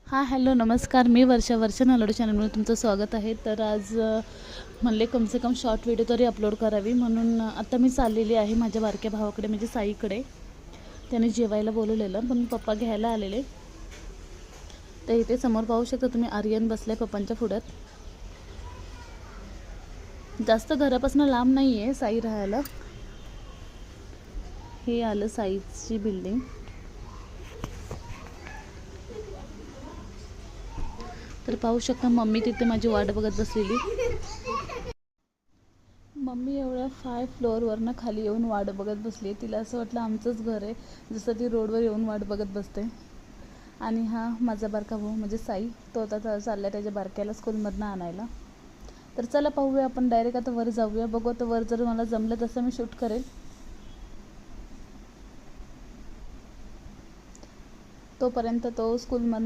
हां हॅलो नमस्कार, मी वर्षा नलवडे चॅनलमध्ये तुमचं स्वागत आहे. तर आज म्हणले कम से कम शॉर्ट व्हिडिओ तरी अपलोड करावी, म्हणून आता मी चाललेली आहे माझ्या बारक्या भावाकडे म्हणजे साईकडे. त्याने जेवायला बोलवलेलं पण पप्पा घ्यायला आलेले. तर इथे समोर पाहू शकता तुम्ही, आर्यन बसलाय पप्पांच्या पुढ्यात. जास्त घरापासून लांब नाही आहे साई राहायला. हे आलं साईची बिल्डिंग. तर पाहू शकता मम्मी तिथे माझी वाट बघत बसलेली. मम्मी एवढ्या 5 फ्लोअरवरनं खाली येऊन वाट बघत बसली. तिला असं वाटलं आमचंच घर आहे, जसं ती रोडवर येऊन वाट बघत बसते. आणि हा माझा बारका भाऊ म्हणजे साई, तो आता चालला त्याच्या बारक्याला स्कूलमधनं आणायला. तर चला पाहूया आपण डायरेक्ट आता वर जाऊया. बघू आता वर जर मला जमलं तसं मी शूट करेल. तोपर्यंत तो स्कूलमधनं